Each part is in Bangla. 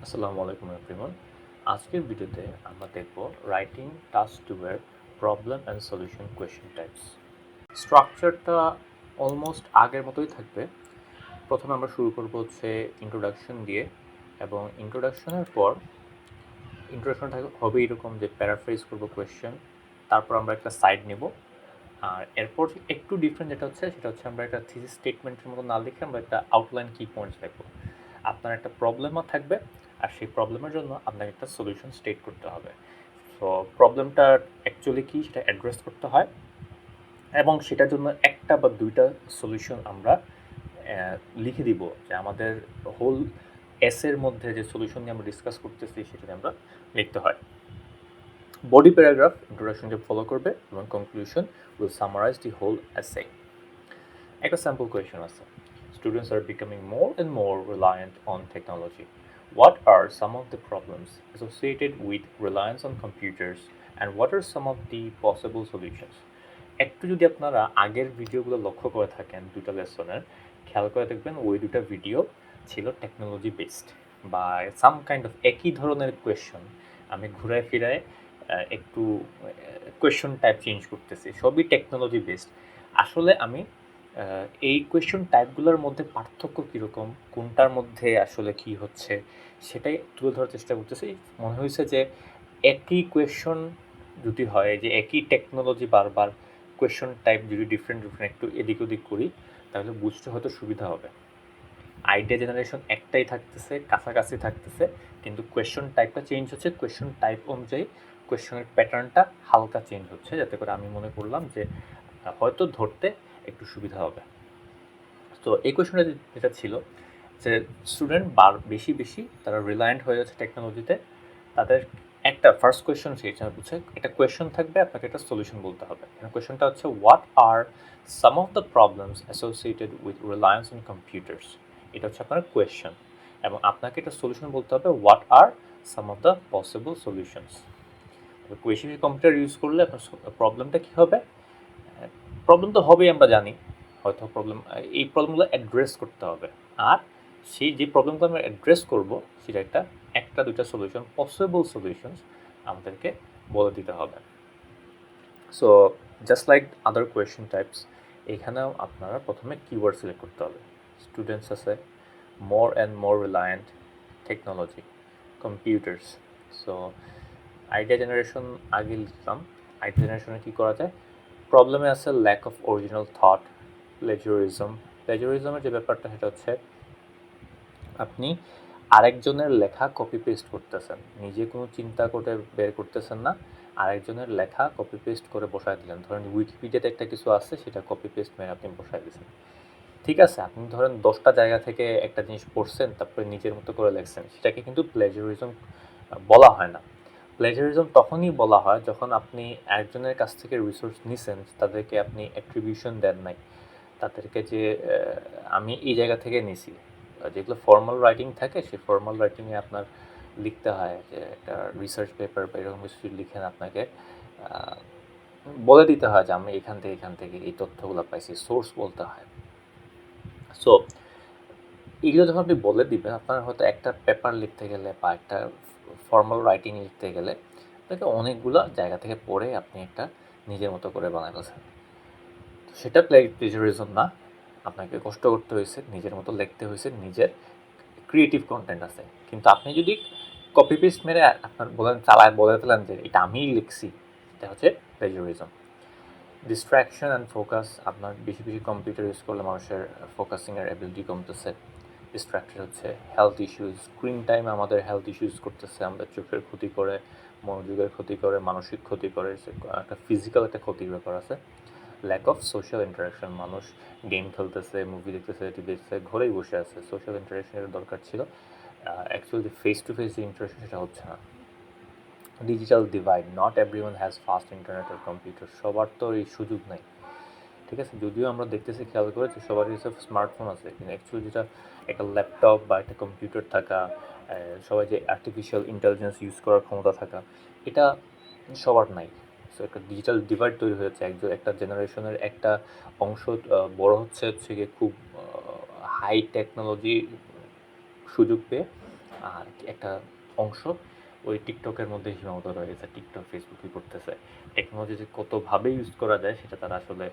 আসসালামু আলাইকুম এভরিওয়ান। আজকের ভিডিওতে আমরা দেখব রাইটিং টাস্ক 2 এর problem and solution question types. স্ট্রাকচারটা অলমোস্ট আগের মতোই থাকবে। প্রথমে আমরা শুরু করব হচ্ছে ইন্ট্রোডাকশন দিয়ে, এবং ইন্ট্রোডাকশনের পর ইন্ট্রোডাকশন হবে এরকম যে প্যারাফ্রেজ করব কোয়েশ্চেন, তারপর আমরা একটা সাইড নেব। আর এরপর একটু ডিফারেন্ট যেটা হচ্ছে সেটা হচ্ছে আমরা একটা থিসিস স্টেটমেন্টের মতো না লিখে আমরা একটা আউটলাইন কি পয়েন্টস লিখব। আপনার একটা প্রবলেমও থাকবে, আর সেই প্রবলেমের জন্য আপনাকে একটা সলিউশন স্টেট করতে হবে। সো প্রবলেমটা অ্যাকচুয়ালি কী সেটা অ্যাড্রেস করতে হয়, এবং সেটার জন্য একটা বা দুইটা সলিউশন আমরা লিখে দিব, যে আমাদের হোল এসের মধ্যে যে সলিউশন নিয়ে আমরা ডিসকাস করতেছি সেটা নিয়ে আমরা লিখতে হয়। বডি প্যারাগ্রাফ ইন্ট্রোডাকশনকে ফলো করবে এবং conclusion will summarise the whole essay. একটা স্যাম্পল কোয়েশন আছে। Students are becoming more and more reliant on technology. What are some of the problems associated with reliance on computers, and what are some of the possible solutions? একটু যদি আপনারা আগের ভিডিওগুলো লক্ষ্য করে থাকেন, দুটো লেসনের খেয়াল করে দেখবেন ওই দুটো ভিডিও ছিল টেকনোলজি বেসড, বা সাম কাইন্ড অফ একই ধরনের কোয়েশ্চন আমি ঘুরায় ফিরায় একটু কোয়েশ্চন টাইপ চেঞ্জ করতেছি, সবই টেকনোলজি বেসড। আসলে আমি এই কোয়েশ্চন টাইপগুলোর মধ্যে পার্থক্য কীরকম, কোনটার মধ্যে আসলে কি হচ্ছে সেটাই তুলে ধরার চেষ্টা করতেছি। মনে হয়েছে যে একই কোয়েশ্চন যদি হয়, যে একই টেকনোলজি বারবার কোয়েশ্চন টাইপ যদি ডিফারেন্ট একটু এদিক ওদিক করি, তাহলে বুঝতে হয়তো সুবিধা হবে। আইডিয়া জেনারেশন একটাই থাকতেছে, কাছাকাছি থাকতেছে, কিন্তু কোয়েশ্চন টাইপটা চেঞ্জ হচ্ছে। কোয়েশ্চন টাইপ অনুযায়ী কোয়েশ্চনের প্যাটার্নটা হালকা চেঞ্জ হচ্ছে, যাতে করে আমি মনে করলাম যে হয়তো ধরতে একটু সুবিধা হবে। তো এই কোয়েশ্চনটা যেটা ছিল যে স্টুডেন্ট বেশি তারা রিলায়েন্ট হয়ে যাচ্ছে টেকনোলজিতে। তাদের একটা ফার্স্ট কোয়েশ্চন সেটা হচ্ছে, একটা কোয়েশ্চন থাকবে, আপনাকে একটা সলিউশন বলতে হবে। কোয়েশ্চনটা হচ্ছে what are some of the problems associated with Reliance on computers. এটা হচ্ছে আপনার কোয়েশ্চন, এবং আপনাকে একটা সলিউশন বলতে হবে what are some of the possible solutions. Question computer use করলে আপনার প্রবলেমটা কী হবে? প্রবলেম তো হবেই, আমরা জানি। হয়তো এই প্রবলেমগুলো অ্যাড্রেস করতে হবে, আর সেই যে প্রবলেমগুলো আমরা অ্যাড্রেস করব সেটা একটা দুইটা সলিউশন, পসিবল সলিউশনস আমাদেরকে বলে দিতে হবে। So just like other question types, এখানেও আপনারা প্রথমে কিওয়ার্ড সিলেক্ট করতে হবে। স্টুডেন্টস আছে, more and more reliant, technology, computers. So idea generation আগে লিখলাম। আইডিয়া জেনারেশনে কী করা যায়? প্রবলেমে আছে lack of original thought, plagiarism. প্লেজারিজমের যে ব্যাপারটা সেটা হচ্ছে আপনি আরেকজনের লেখা কপি পেস্ট করতেছেন, নিজে কোনো চিন্তা করে বের করতেছেন না, আরেকজনের লেখা কপি পেস্ট করে বসায় দিলেন। ধরেন উইকিপিডিয়াতে একটা কিছু আছে, সেটা কপি পেস্ট মেরে আপনি বসায় দিয়েছেন। ঠিক আছে, আপনি ধরেন 10টা জায়গা থেকে একটা জিনিস পড়ছেন, তারপরে নিজের মতো করে লেখছেন, সেটাকে কিন্তু প্লেজারিজম বলা হয় না। প্লেজারিজম তখনই বলা হয় যখন আপনি একজনের কাছ থেকে রিসোর্স নিছেন, তাদেরকে আপনি অ্যাট্রিবিউশন দেন নাই, তাদেরকে যে আমি এই জায়গা থেকে নিছি। যেগুলো ফর্মাল রাইটিং থাকে, সেই ফর্মাল রাইটিংয়ে আপনার লিখতে হয় যে একটা রিসার্চ পেপার বা এরকম কিছু লিখেন, আপনাকে বলে দিতে হয় যে আমি এখান থেকে এই তথ্যগুলো পাইছি, সোর্স বলতে হয়। সো এগুলো যখন আপনি বলে দিবেন, আপনার হয়তো একটা পেপার লিখতে গেলে বা একটা ফর্মাল রাইটিং লিখতে গেলে আপনাকে অনেকগুলো জায়গা থেকে পড়ে আপনি একটা নিজের মতো করে বানায় ফেলছেন। সেটা প্লেজারিজম না, আপনাকে কষ্ট করতে হয়েছে, নিজের মতো লিখতে হয়েছে, নিজের ক্রিয়েটিভ কন্টেন্ট আছে। কিন্তু আপনি যদি কপি পেস্ট মেরে আপনার বলে ফেলেন যে এটা আমিই লিখছি, এটা হচ্ছে প্লেজারিজম। ডিস্ট্র্যাকশন অ্যান্ড ফোকাস, আপনার বেশি কম্পিউটার ইউজ করলে মানুষের ফোকাসিংয়ের অ্যাবিলিটি কমতেছে, ডিস্ট্র্যাক্টেড হচ্ছে। হেলথ ইস্যুস, স্ক্রিন টাইম আমাদের হেলথ ইস্যুস করতেছে, আমাদের চোখের ক্ষতি করে, মনোযোগের ক্ষতি করে, মানসিক ক্ষতি করে, একটা ফিজিক্যাল একটা ক্ষতির ব্যাপার আছে। ল্যাক অফ সোশ্যাল ইন্টারাকশন, মানুষ গেম খেলতেছে, মুভি দেখতেছে, টিভি দেখতেছে, ঘরেই বসে আছে, সোশ্যাল ইন্টারাকশনের দরকার ছিল, অ্যাকচুয়ালি ফেস টু ফেস যে ইন্টারাকশন সেটা হচ্ছে না। Digital divide, not everyone has fast internet আর কম্পিউটার, সবার তো এই সুযোগ নেই। ঠিক আছে, যদিও আমরা দেখতেছি, খেয়াল করে যে সবার কাছে স্মার্টফোন আছে, কিন্তু অ্যাকচুয়ালি যেটা একটা ল্যাপটপ বা একটা কম্পিউটার থাকা, সবাই যে আর্টিফিশিয়াল ইন্টেলিজেন্স ইউজ করার ক্ষমতা থাকা, এটা সবার নাই। সো একটা ডিজিটাল ডিভাইড তৈরি হয়েছে, একটা জেনারেশনের একটা অংশ বড় হচ্ছে গিয়ে খুব হাই টেকনোলজি সুযোগ পেয়ে, আর একটা অংশ ওই টিকটকের মধ্যে সীমাবদ্ধ রয়ে গেছে। টিকটক, ফেসবুক কী করতেছে, টেকনোলজি যে কতভাবে ইউজ করা যায় সেটা তারা আসলে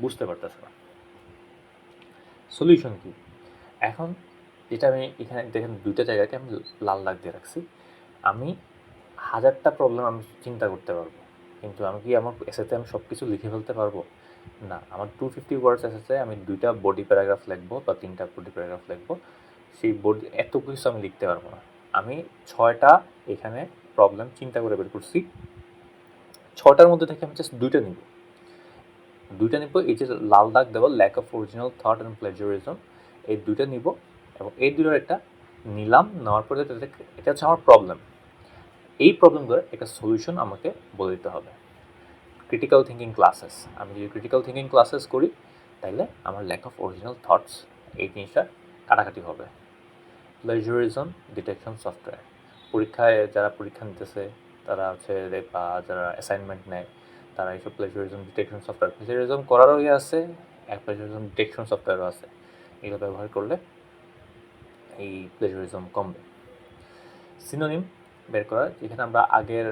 বুঝতে পারতেছে না। সলিউশন কী? এখন যেটা আমি এখানে দেখেন 2টা জায়গাকে আমি লাল দাগ দিয়ে রাখছি। আমি 1000টা প্রবলেম আমি চিন্তা করতে পারবো, কিন্তু আমি কি আমার এসেতে আমি সব কিছু লিখে ফেলতে পারবো? না। আমার 250 ওয়ার্ডস এসেছে, আমি 2টা বডি প্যারাগ্রাফ লিখবো বা 3টা বডি প্যারাগ্রাফ লিখবো। সেই বডি এত কিছু আমি লিখতে পারবো না। আমি 6টা এখানে প্রবলেম চিন্তা করে বের করছি। 6টার মধ্যে থেকে আমি জাস্ট 2টা নিব। 2টা নিব, এই যে লাল দাগ দেবো, lack of original thought and plagiarism, এই 2টা নিব এবং এই 2টার একটা নিলাম। নেওয়ার পরে এটা হচ্ছে আমার প্রবলেম। এই প্রবলেমগুলোর একটা সলিউশন আমাকে বলে দিতে হবে। ক্রিটিক্যাল থিঙ্কিং ক্লাসেস, আমি যদি ক্রিটিক্যাল থিঙ্কিং ক্লাসেস করি তাহলে আমার ল্যাক অফ অরিজিনাল থটস এই জিনিসটা কাটাকাটি হবে। প্লেজারিজম ডিটেকশন সফটওয়্যার, পরীক্ষায় যারা পরীক্ষা নিতেছে তারা হচ্ছে বা যারা অ্যাসাইনমেন্ট নেয় তারা এইসব প্লেজারিজম ডিটেকশন সফটওয়্যার, প্লেজারিজম করারও আছে, প্লেজারিজম ডিটেকশন সফটওয়্যারও আছে। এগুলো ব্যবহার করলে এই প্লেজারিজম কমবে। সিনোনিম বের করা, যেখানে আমরা আগের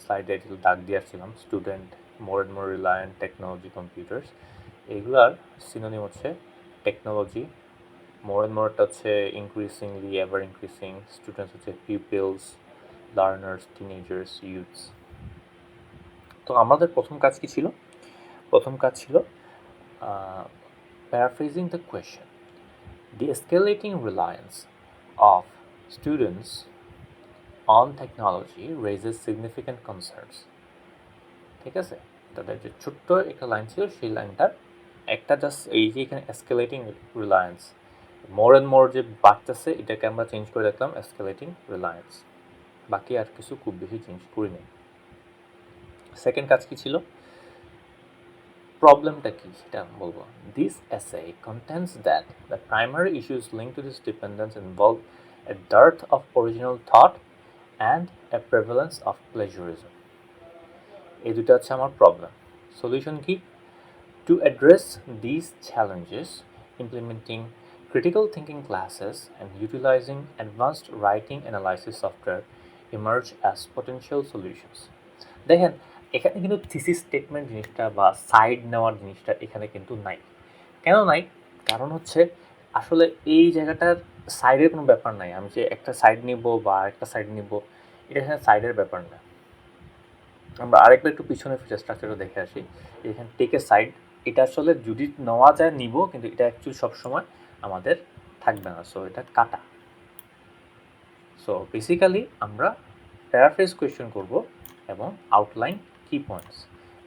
স্লাইডে দাগ দিয়ে আসছিলাম, student, more and more reliant, technology, computers, এইগুলার সিনোনিম হচ্ছে টেকনোলজি, মোর অ্যান্ড মোরটা হচ্ছে ইনক্রিজিংলি, এভার ইনক্রিজিং, স্টুডেন্টস হচ্ছে পিপলস, লার্নার্স, টিনেজার্স, ইউথস। তো আমাদের প্রথম কাজ কী ছিল? প্রথম কাজ ছিল paraphrasing the question. The escalating reliance of students on technology raises significant concerns. ঠিক আছে, তাদের যে ছোট্ট একটা লাইন ছিল সেই লাইনটার একটা জাস্ট এই যে এখানে এসকেলেটিং রিলায়েন্স, মোর অ্যান্ড মোর যে বাড়তেছে এটাকে আমরা চেঞ্জ করে রাখলাম এসকেলেটিং রিলায়েন্স, বাকি আর কিছু খুব বেশি চেঞ্জ করি না। সেকেন্ড কাজ কী ছিল? প্রবলেমটা কী সেটা বলবো। This essay contends that the primary issues linked to this dependence involve a dearth of original thought and a prevalence of plagiarism. এই দুটো হচ্ছে আমার প্রবলেম। সলিউশন কি? To address these challenges, implementing critical thinking classes and utilizing advanced writing analysis software emerge as potential solutions. দেখেন এখানে কিন্তু থিসিস স্টেটমেন্ট জিনিসটা বা সাইড নেওয়ার জিনিসটা এখানে কিন্তু নাই। কেন নাই? কারণ হচ্ছে আসলে এই জায়গাটার সাইডের কোনো ব্যাপার নাই। আমি যে একটা সাইড নিব বা একটা সাইড নিব, এটা এখানে সাইডের ব্যাপার না। আমরা আরেকবার একটু পিছনে ফিচার স্ট্রাকচারটা দেখে আসি। এখানে টেক এ সাইড, এটা আসলে যদি নেওয়া যায় নিব, কিন্তু এটা অ্যাকচুয়ালি সবসময় আমাদের থাকবে না, সো এটা কাটা। সো বেসিক্যালি আমরা প্যারাফ্রেজ কোয়েশ্চেন করব এবং আউটলাইন কি পয়েন্টস।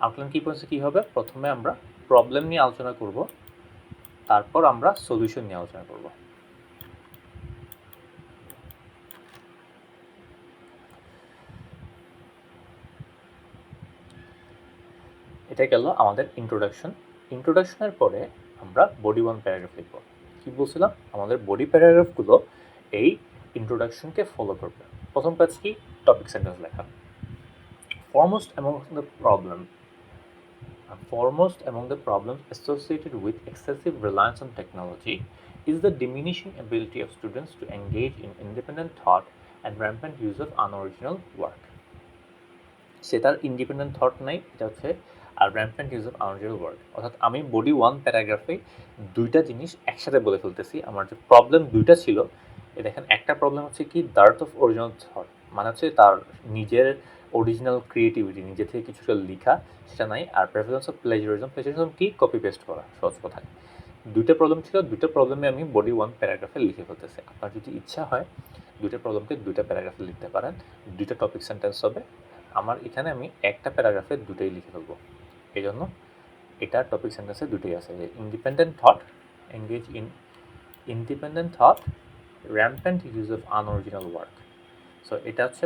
আউটলাইন কি পয়েন্টসে কী হবে? প্রথমে আমরা প্রবলেম নিয়ে আলোচনা করব, তারপর আমরা সলিউশন নিয়ে আলোচনা করব। এটা গেল আমাদের ইন্ট্রোডাকশন। ইন্ট্রোডাকশনের পরে আমরা বডি 1 প্যারাগ্রাফ লিখব। কী বলছিলাম? আমাদের বডি প্যারাগ্রাফগুলো এই ইন্ট্রোডাকশনকে ফলো করবে। প্রথম কাজ কি? টপিক সেন্টেন্স লেখা। Foremost among the problems associated with excessive reliance on technology is the diminishing ability of students to engage in independent thought and rampant use of unoriginal work. সে তার ইন্ডিপেন্ডেন্ট থট নাই, এটা হচ্ছে আর rampant use of unreal word. অর্থাৎ আমি বডি 1 প্যারাগ্রাফে 2টা জিনিস একসাথে বলে ফেলতেছি। আমার যে প্রবলেম 2টা ছিল, এ দেখেন একটা প্রবলেম হচ্ছে কি ডার্থ অফ অরিজিনাল থট, মানে হচ্ছে তার নিজের অরিজিনাল ক্রিয়েটিভিটি, নিজে থেকে কিছুটা লেখা সেটা নাই। আর প্রেফারেন্স অফ প্লেজারিজম, প্লেজারিজম কি? কপি পেস্ট করা, সহজ কথায়। 2টা প্রবলেম ছিল, 2টা প্রবলেমে আমি বডি 1 প্যারাগ্রাফে লিখে ফেলতেছি। আপনার যদি ইচ্ছা হয় 2টা প্রবলেমকে 2টা প্যারাগ্রাফে লিখতে পারেন, 2টা টপিক সেন্টেন্স হবে। আমার এখানে আমি একটা প্যারাগ্রাফে 2টাই লিখে ফেলবো, এই জন্য এটা টপিক সেন্টেন্সে 2টাই আছে, যে independent thought, engage in independent thought, rampant use of unoriginal work. So এটা হচ্ছে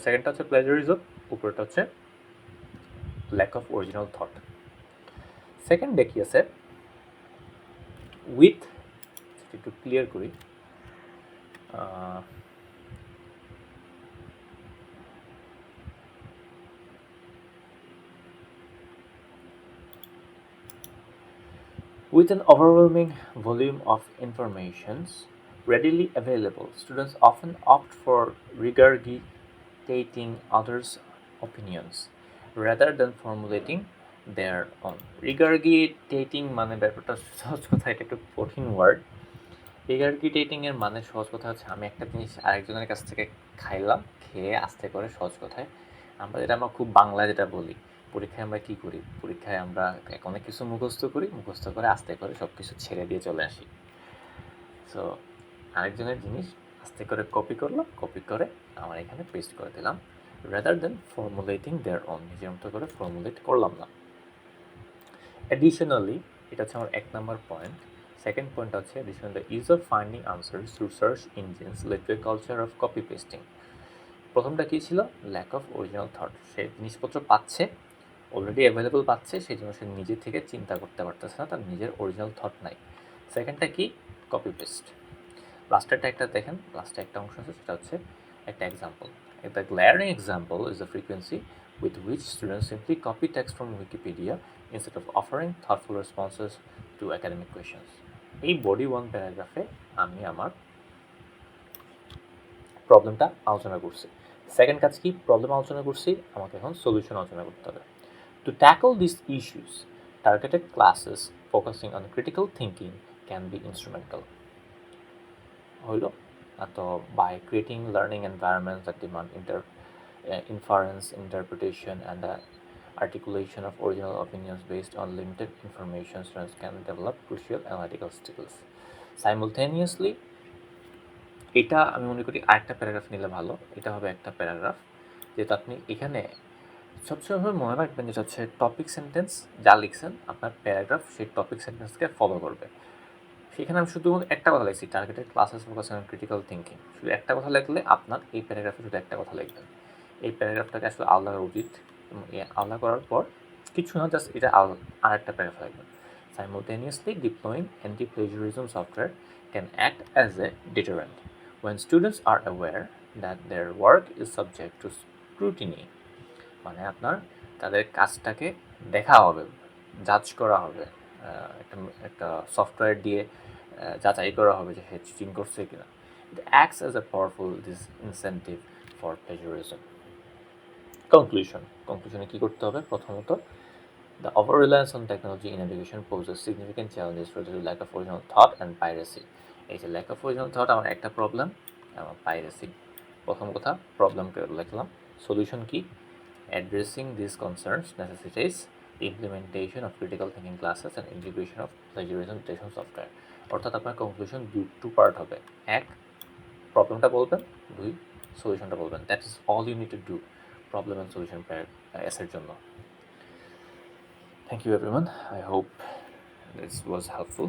সেকেন্ডটা হচ্ছে প্লেজারিজম, উপরটা হচ্ছে ল্যাক অফ অরিজিনাল থট। সেকেন্ডে কি আছে? উইথ, একটু ক্লিয়ার করি, with an overwhelming volume of informations, readily available, students often opt for regurgitating others' opinions rather than formulating their own. Regurgitating মানে ব্যাপারটা সহজ কথা, এটা একটু কঠিন ওয়ার্ড। রিগার্গিটেটিং এর মানে সহজ কথা হচ্ছে আমি একটা জিনিস আরেকজনের কাছ থেকে খাইলাম, খেয়ে আস্তে করে সহজ কথায় আমরা খুব বাংলা যেটা বলি, পরীক্ষায় আমরা কী করি, পরীক্ষায় আমরা অনেক কিছু মুখস্থ করি, মুখস্থ করে আস্তে করে সব কিছু ছেড়ে দিয়ে চলে আসি। সো আরেকজনের জিনিস আস্তে করে কপি করলাম, কপি করে আমার এখানে পেস্ট করে দিলাম, rather than formulating their own, নিজের মতো করে ফর্মুলেট করলাম না। অ্যাডিশনালি, এটা হচ্ছে আমার 1 নম্বর পয়েন্ট। সেকেন্ড পয়েন্ট হচ্ছে additional the ease of finding answers through search engines led to a culture of copy pasting. প্রথমটা কী ছিল? Lack of original thought. সে জিনিসপত্র পাচ্ছে, অলরেডি অ্যাভেলেবল পাচ্ছে, সেই জন্য সে নিজে থেকে চিন্তা করতে পারতেছে না, তার নিজের অরিজিনাল থট নাই। সেকেন্ডটা কি? Copy paste. লাস্টেরটা একটা দেখেন, লাস্টে একটা অংশ আছে, সেটা হচ্ছে একটা example. The glaring example is the frequency with which students simply copy text from Wikipedia instead of offering thoughtful responses to academic questions. এই বডি 1 প্যারাগ্রাফে আমি আমার প্রবলেমটা আলোচনা করছি। সেকেন্ড কাজ কি? প্রবলেম আলোচনা করছি, আমাকে এখন সলিউশন আলোচনা করতে হবে। To tackle these issues, targeted classes focusing on critical thinking can be instrumental. হইল তো by creating learning environments that demand inference, interpretation, and the articulation of original opinions based on limited information, students can develop crucial analytical skills. Simultaneously, এটা আমি মনে করি আরেকটা প্যারাগ্রাফ নিলে ভালো। এটা হবে একটা প্যারাগ্রাফ, যেহেতু আপনি এখানে সবসময় মনে রাখবেন যেটা হচ্ছে টপিক সেন্টেন্স যা লিখছেন, আপনার প্যারাগ্রাফ সেই টপিক সেন্টেন্সকে ফলো করবে। সেখানে আমি শুধু একটা কথা লিখছি, targeted classes focus on critical thinking. শুধু একটা কথা লিখলে আপনার এই প্যারাগ্রাফে শুধু একটা কথা লিখবেন। এই প্যারাগ্রাফটাকে আসলে আলাদা করা উচিত, এবং আলাদা করার পর কিছু না, জাস্ট এটা আর একটা প্যারাগ্রাফ লিখবেন। Simultaneously deploying anti-plagiarism software can act as a deterrent. When students are aware that their work is subject to scrutiny, মানে আপনার তাদের কাজটাকে দেখা হবে, জাজ করা হবে, একটা সফটওয়্যার দিয়ে যাচাই করা হবে যে সে চিটিং করছে কিনা। It acts as a powerful disincentive for plagiarism. Conclusion কী করতে হবে? প্রথমত, the over-reliance on technology in education poses significant challenges for the lack of original thought and piracy. এই যে lack of original thought আমার একটা প্রবলেম, এবং piracy। প্রথম কথা, প্রবলেমকে লিখলাম। সলিউশন কি? Addressing these concerns necessitates the implementation of critical thinking classes and integration of plagiarism detection software. অর্থাৎ আপনার কনক্লুশন টু পার্ট হবে। 1, প্রবলেমটা বলবেন, 2, সলিউশনটা বলবেন। That is all you need to do problem and solution এসের জন্য। Thank you everyone, I hope this was helpful.